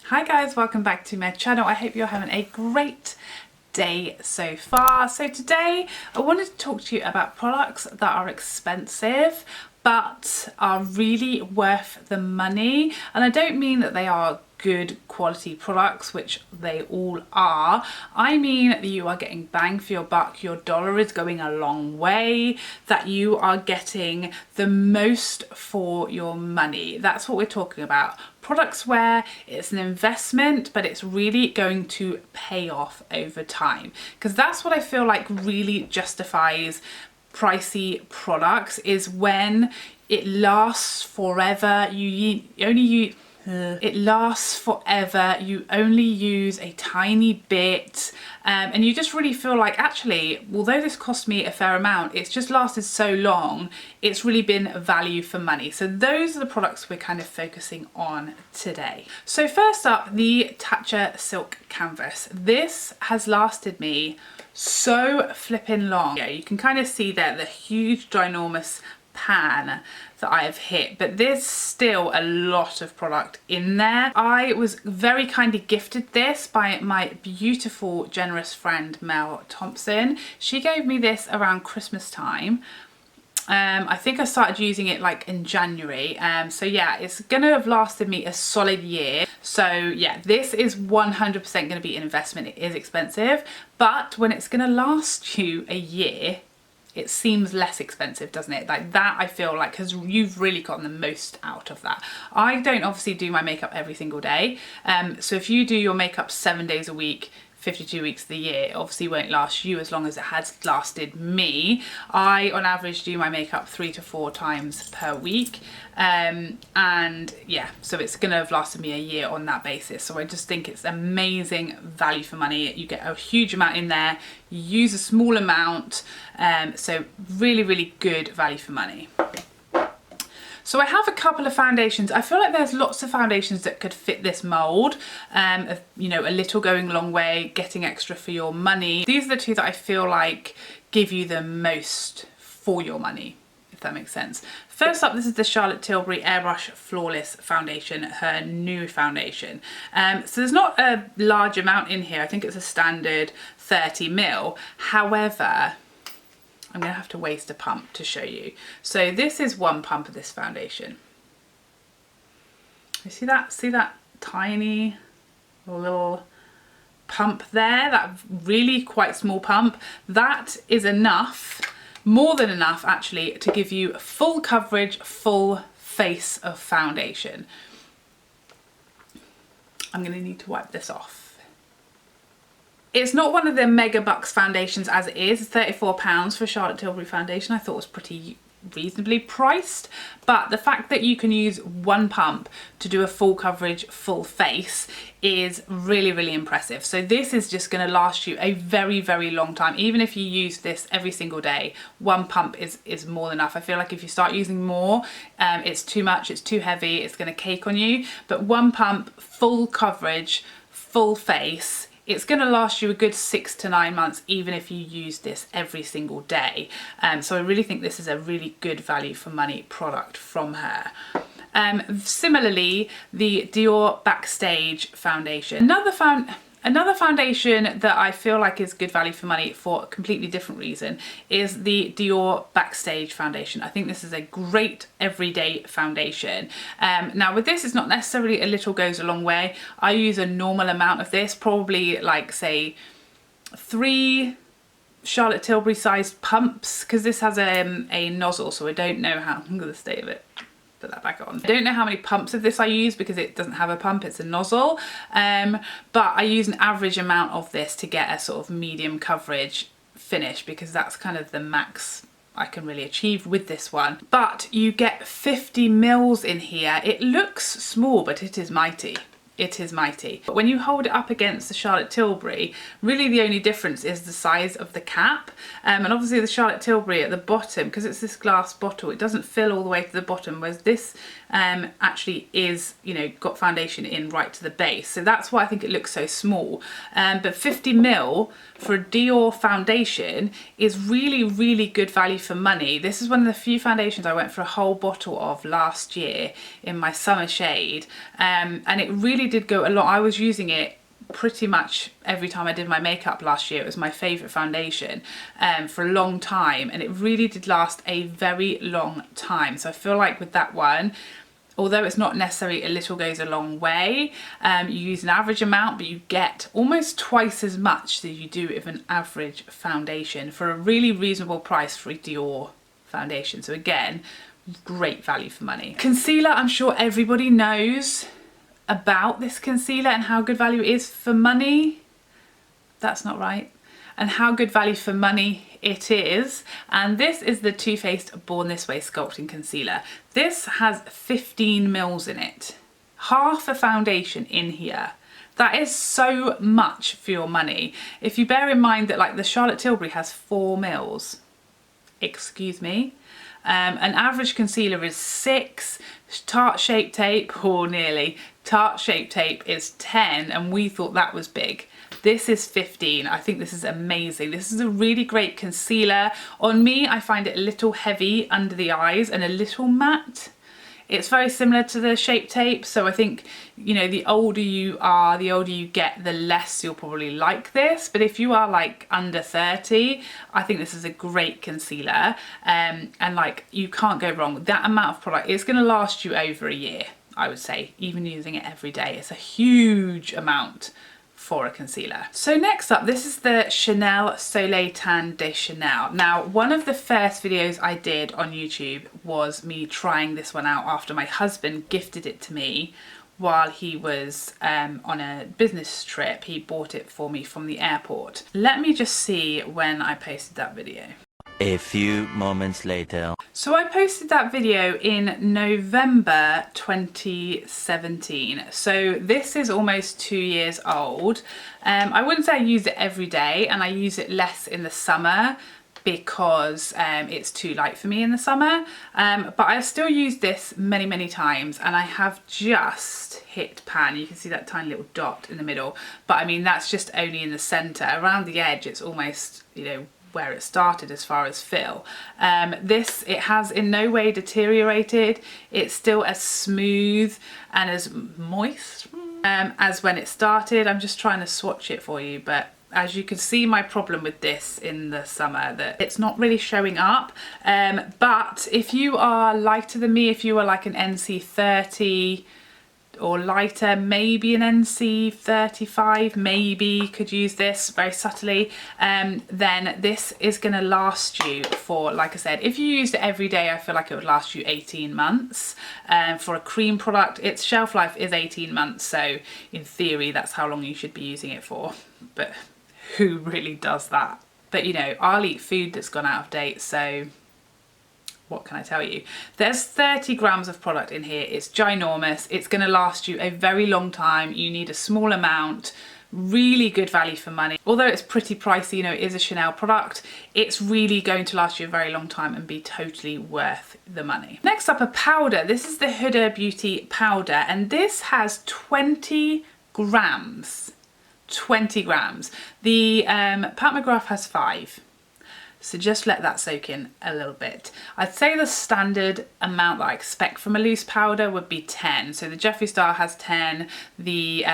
Hi guys, welcome back to my channel. I hope you're having a great day so far. So today I wanted to talk to you about products that are expensive but are really worth the money. And I don't mean that they are good quality products, which they all are. I mean that you are getting bang for your buck, your dollar is going a long way, that you are getting the most for your money. That's what we're talking about. Products where it's an investment, but it's really going to pay off over time. Because that's what I feel like really justifies pricey products, is when it lasts forever. It lasts forever, you only use a tiny bit, and you just really feel like, actually, although this cost me a fair amount, it's just lasted so long, it's really been value for money. So those are the products we're kind of focusing on today. So first up, the Tatcha Silk Canvas. This has lasted me so flipping long. Yeah, you can kind of see there the huge ginormous pan that I have hit, but there's still a lot of product in there. I was very kindly gifted this by my beautiful generous friend Mel Thompson. She gave me this around Christmas time. I think I started using it like in January, so yeah, it's gonna have lasted me a solid year. So yeah, this is 100% gonna be an investment. It is expensive, but when it's gonna last you a year, it seems less expensive, doesn't it? Like that, I feel like, because you've really gotten the most out of that. I don't obviously do my makeup every single day. So if you do your makeup 7 days a week, 52 weeks of the year, it obviously won't last you as long as it has lasted me. I, on average, do my makeup 3 to 4 times per week. And yeah, so it's gonna have lasted me a year on that basis. So I just think it's amazing value for money. You get a huge amount in there, you use a small amount, so really, really good value for money. So I have a couple of foundations. I feel like there's lots of foundations that could fit this mold, of, you know, a little going a long way, getting extra for your money. These are the two that I feel like give you the most for your money, if that makes sense. First up, this is the Charlotte Tilbury Airbrush Flawless Foundation, her new foundation. So there's not a large amount in here. I think it's a standard 30 ml. However, I'm gonna have to waste a pump to show you. So this is one pump of this foundation. You see that? See that tiny little pump there? That really quite small pump. That is enough, more than enough actually, to give you full coverage, full face of foundation. I'm gonna need to wipe this off. It's not one of the mega bucks foundations as it is. It's £34 for Charlotte Tilbury foundation. I thought it was pretty reasonably priced, but the fact that you can use one pump to do a full coverage, full face is really, really impressive. So this is just going to last you a very, very long time. Even if you use this every single day, one pump is more than enough. I feel like if you start using more, it's too much, it's too heavy, it's going to cake on you. But one pump, full coverage, full face, it's going to last you a good 6 to 9 months, even if you use this every single day. So I really think this is a really good value for money product from her. Similarly, the Dior Backstage foundation. Another foundation that I feel like is good value for money for a completely different reason is the Dior Backstage foundation. I think this is a great everyday foundation. Now with this, it's not necessarily a little goes a long way. I use a normal amount of this, probably like say 3 Charlotte Tilbury sized pumps, because this has a nozzle, so I don't know how, I'm gonna stay with it. Put that back on. I don't know how many pumps of this I use because it doesn't have a pump, it's a nozzle, but I use an average amount of this to get a sort of medium coverage finish, because that's kind of the max I can really achieve with this one. But you get 50 mils in here. It looks small, but it is mighty. It is mighty. But when you hold it up against the Charlotte Tilbury, really the only difference is the size of the cap. And obviously the Charlotte Tilbury at the bottom, because it's this glass bottle, it doesn't fill all the way to the bottom, whereas this actually is, you know, got foundation in right to the base. So that's why I think it looks so small. But 50 mil for a Dior foundation is really, really good value for money. This is one of the few foundations I went for a whole bottle of last year in my summer shade. And it really really did go a lot. I was using it pretty much every time I did my makeup last year. It was my favourite foundation for a long time, and it really did last a very long time. So I feel like with that one, although it's not necessarily a little goes a long way, you use an average amount, but you get almost twice as much as you do with an average foundation for a really reasonable price for a Dior foundation. So again, great value for money. Concealer, I'm sure everybody knows about this concealer and how good value it is for money. That's not right. And how good value for money it is. And this is the Too Faced Born This Way Sculpting Concealer. This has 15 mils in it. Half a foundation in here. That is so much for your money. If you bear in mind that like the Charlotte Tilbury has 4 mils. Excuse me. An average concealer is 6, Tarte Shape Tape, or nearly, Tarte Shape Tape is 10, and we thought that was big. This is 15. I think this is amazing. This is a really great concealer. On me, I find it a little heavy under the eyes and a little matte. It's very similar to the Shape Tape, so I think, you know, the older you are, the older you get, the less you'll probably like this. But if you are like under 30, I think this is a great concealer, and like you can't go wrong. That amount of product is going to last you over a year, I would say, even using it every day. It's a huge amount for a concealer. So next up, this is the Chanel Soleil Tan de Chanel. Now, one of the first videos I did on YouTube was me trying this one out after my husband gifted it to me while he was on a business trip. He bought it for me from the airport. Let me just see when I posted that video. A few moments later. So I posted that video in November 2017. So this is almost 2 years old. I wouldn't say I use it every day, and I use it less in the summer because it's too light for me in the summer. But I've still used this many, many times, and I have just hit pan. You can see that tiny little dot in the middle, but I mean, that's just only in the center. Around the edge, it's almost, you know, where it started as far as fill. It has in no way deteriorated. It's still as smooth and as moist as when it started. I'm just trying to swatch it for you, but as you can see, my problem with this in the summer, that it's not really showing up. But if you are lighter than me, if you are like an NC30 or lighter, maybe an NC35, maybe could use this very subtly, then this is going to last you for, like I said, if you used it every day, I feel like it would last you 18 months. For a cream product, its shelf life is 18 months, so in theory that's how long you should be using it for, but who really does that? But you know, I'll eat food that's gone out of date, so what can I tell you? There's 30 grams of product in here. It's ginormous. It's going to last you a very long time. You need a small amount. Really good value for money. Although it's pretty pricey, you know, it is a Chanel product, it's really going to last you a very long time and be totally worth the money. Next up, a powder. This is the Huda Beauty powder, and this has 20 grams. 20 grams. The Pat McGrath has 5. So just let that soak in a little bit. I'd say the standard amount that I expect from a loose powder would be 10. So the Jeffree Star has 10, the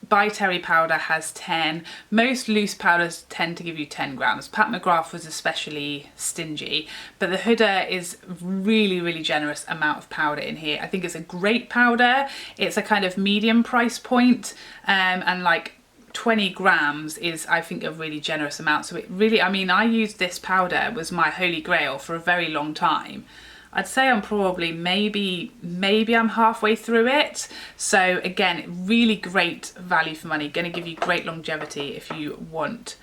By Terry powder has 10. Most loose powders tend to give you 10 grams. Pat McGrath was especially stingy, but the Huda is really, really generous amount of powder in here. I think it's a great powder. It's a kind of medium price point, and like 20 grams is, I think, a really generous amount. So it really, I mean, I used this powder, it was my holy grail for a very long time. I'd say I'm probably maybe I'm halfway through it. So again, really great value for money, going to give you great longevity if you want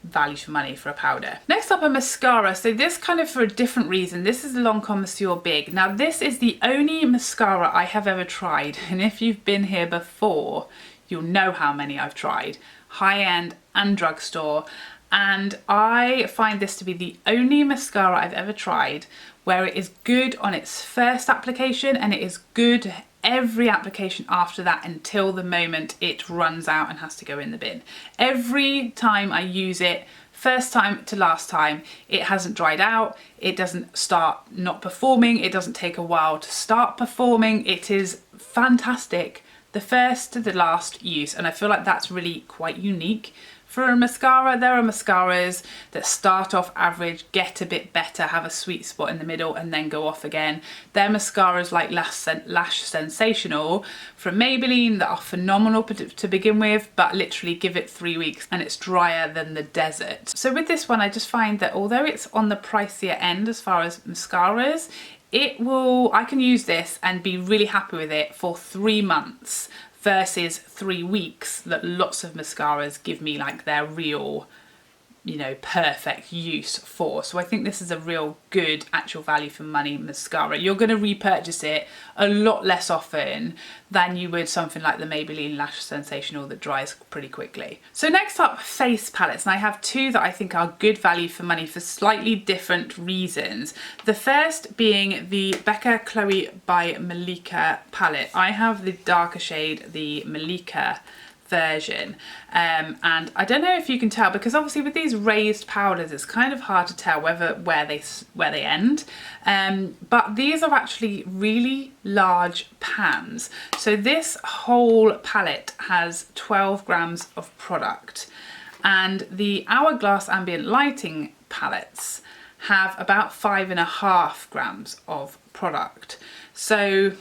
value for money for a powder. Next up, a mascara. So this kind of for a different reason. This is the Lancome Monsieur Big. Now this is the only mascara I have ever tried, and if you've been here before, you'll know how many I've tried, high-end and drugstore, and I find this to be the only mascara I've ever tried where it is good on its first application and it is good every application after that until the moment it runs out and has to go in the bin. Every time I use it, first time to last time, it hasn't dried out, it doesn't start not performing, it doesn't take a while to start performing. It is fantastic the first to the last use, and I feel like that's really quite unique for a mascara. There are mascaras that start off average, get a bit better, have a sweet spot in the middle, and then go off again. There are mascaras like Lash Sensational from Maybelline that are phenomenal to begin with, but literally give it 3 weeks and it's drier than the desert. So with this one, I just find that although it's on the pricier end as far as mascaras, I can use this and be really happy with it for 3 months versus 3 weeks that lots of mascaras give me like their real, you know, perfect use for. So I think this is a real good actual value for money mascara. You're going to repurchase it a lot less often than you would something like the Maybelline Lash Sensational that dries pretty quickly. So next up, face palettes, and I have 2 that I think are good value for money for slightly different reasons. The first being the Becca Chloe by Malika palette. I have the darker shade, the Malika version, and I don't know if you can tell, because obviously with these raised powders it's kind of hard to tell where they end, but these are actually really large pans. So this whole palette has 12 grams of product, and the Hourglass ambient lighting palettes have about 5.5 grams of product. So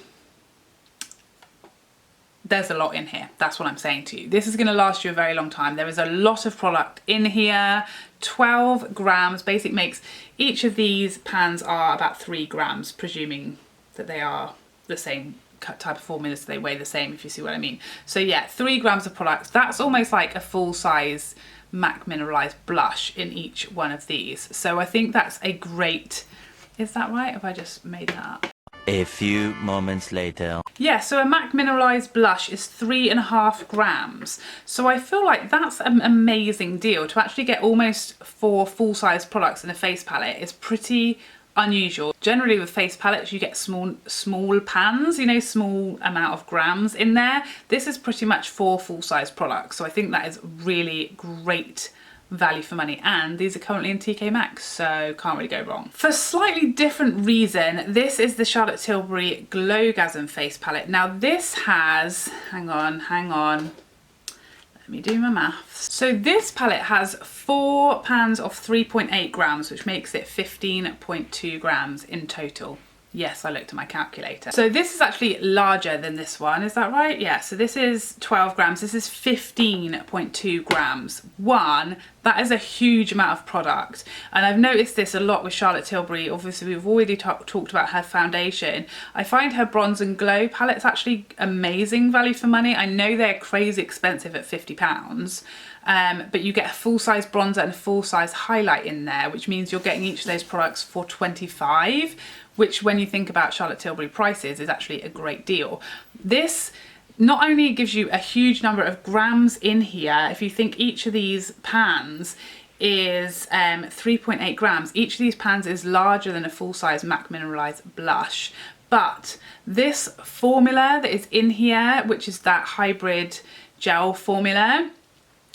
there's a lot in here. That's what I'm saying to you. This is going to last you a very long time. There is a lot of product in here. 12 grams. Basic makes each of these pans are about 3 grams, presuming that they are the same type of formula, so they weigh the same, if you see what I mean. So yeah, 3 grams of product. That's almost like a full size MAC mineralized blush in each one of these. So I think that's a great, is that right? Have I just made that up? A few moments later. Yeah, so a MAC mineralized blush is 3.5 grams. So I feel like that's an amazing deal. To actually get almost 4 full-size products in a face palette is pretty unusual. Generally with face palettes you get small pans, you know, small amount of grams in there. This is pretty much 4 full-size products. So I think that is really great value for money, and these are currently in TK Maxx, so can't really go wrong. For a slightly different reason, this is the Charlotte Tilbury Glowgasm face palette. Now this has, hang on, let me do my maths. So this palette has 4 pans of 3.8 grams, which makes it 15.2 grams in total. Yes, I looked at my calculator. So this is actually larger than this one, is that right? Yeah, so this is 12 grams, this is 15.2 grams. That is a huge amount of product. And I've noticed this a lot with Charlotte Tilbury. Obviously, we've already talked about her foundation. I find her Bronze and Glow palette's actually amazing value for money. I know they're crazy expensive at £50. But you get a full-size bronzer and a full-size highlight in there, which means you're getting each of those products for 25, which when you think about Charlotte Tilbury prices is actually a great deal. This not only gives you a huge number of grams in here, if you think each of these pans is 3.8 grams, each of these pans is larger than a full-size MAC mineralized blush. But this formula that is in here, which is that hybrid gel formula,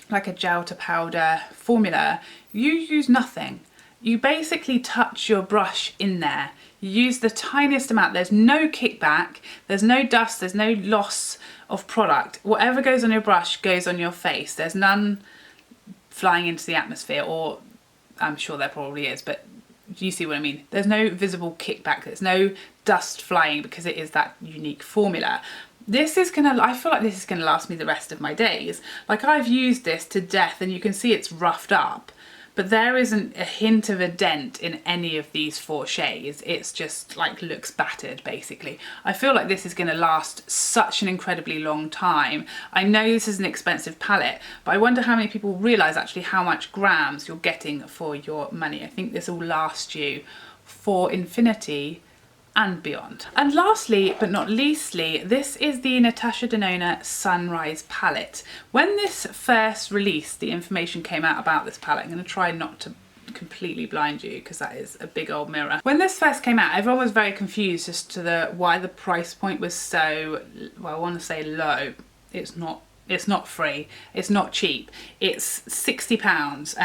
like a gel to powder formula, you use nothing. You basically touch your brush in there. You use the tiniest amount. There's no kickback, there's no dust, there's no loss of product. Whatever goes on your brush goes on your face. There's none flying into the atmosphere, or I'm sure there probably is, but you see what I mean. There's no visible kickback, there's no dust flying because it is that unique formula. This is gonna, I feel like this is gonna last me the rest of my days. Like, I've used this to death and you can see it's roughed up, but there isn't a hint of a dent in any of these 4 shades. It's just like looks battered basically. I feel like this is gonna last such an incredibly long time. I know this is an expensive palette, but I wonder how many people realize actually how much grams you're getting for your money. I think this will last you for infinity and beyond. And lastly, but not leastly, this is the Natasha Denona Sunrise palette. When this first released, the information came out about this palette. I'm going to try not to completely blind you because that is a big old mirror. When this first came out, everyone was very confused as to why the price point was so, well, I want to say low. It's not free, it's not cheap, it's £60,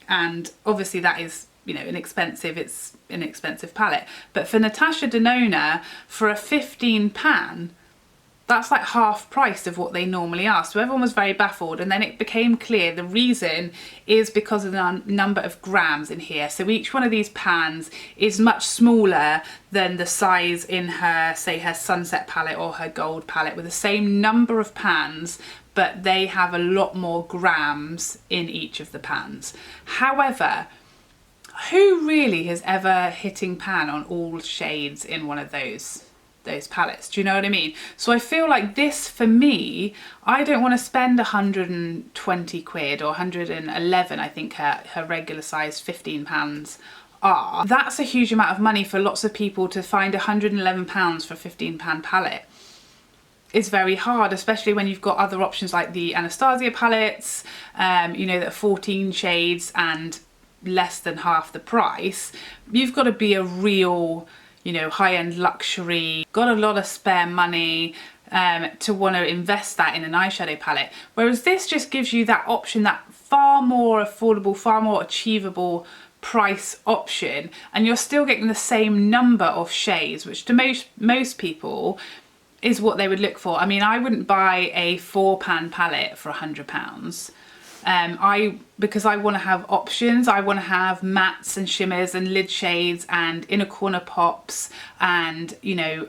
and obviously that is, you know, it's an expensive palette. But for Natasha Denona, for a 15 pan, that's like half price of what they normally are. So everyone was very baffled, and then it became clear the reason is because of the number of grams in here. So each one of these pans is much smaller than the size in her, say, her Sunset palette or her Gold palette, with the same number of pans, but they have a lot more grams in each of the pans. However, who really has ever hitting pan on all shades in one of those palettes? Do you know what I mean? So I feel like this, for me, I don't want to spend 120 quid or 111, I think her regular size 15 pans are. That's a huge amount of money for lots of people to find £111 for a 15 pan palette. It's very hard, especially when you've got other options like the Anastasia palettes, you know, that are 14 shades and less than half the price. You've got to be a real, you know, high-end luxury, got a lot of spare money to want to invest that in an eyeshadow palette. Whereas this just gives you that option, that far more affordable, far more achievable price option, and you're still getting the same number of shades, which to most people is what they would look for. I mean, I wouldn't buy a 4-pan palette for £100. Because I want to have options. I want to have mattes and shimmers and lid shades and inner corner pops and, you know,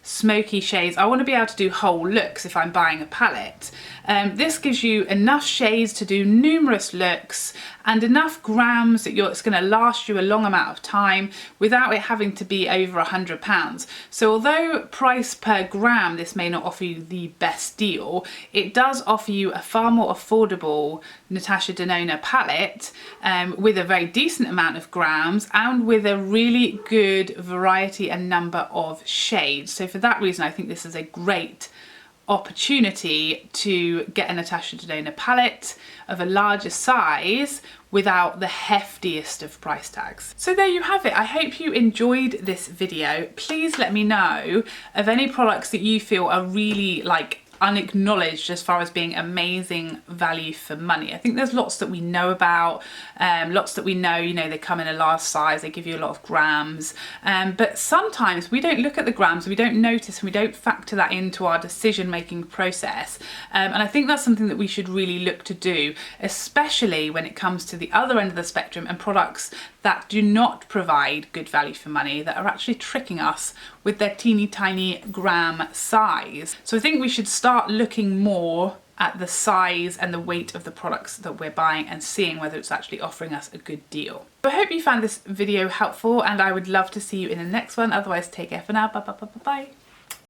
smoky shades. I want to be able to do whole looks if I'm buying a palette. This gives you enough shades to do numerous looks and enough grams that it's going to last you a long amount of time without it having to be over £100. So although price per gram this may not offer you the best deal, it does offer you a far more affordable Natasha Denona palette with a very decent amount of grams and with a really good variety and number of shades. So for that reason, I think this is a great opportunity to get a Natasha Denona palette of a larger size without the heftiest of price tags. So there you have it. I hope you enjoyed this video. Please let me know of any products that you feel are really like unacknowledged as far as being amazing value for money. I think there's lots that we know about, lots that we know, you know, they come in a large size, they give you a lot of grams, but sometimes we don't look at the grams, we don't notice, and we don't factor that into our decision-making process, and I think that's something that we should really look to do, especially when it comes to the other end of the spectrum and products that do not provide good value for money, that are actually tricking us with their teeny tiny gram size. So I think we should start looking more at the size and the weight of the products that we're buying and seeing whether it's actually offering us a good deal. I hope you found this video helpful, and I would love to see you in the next one. Otherwise, take care for now. Bye bye bye bye bye.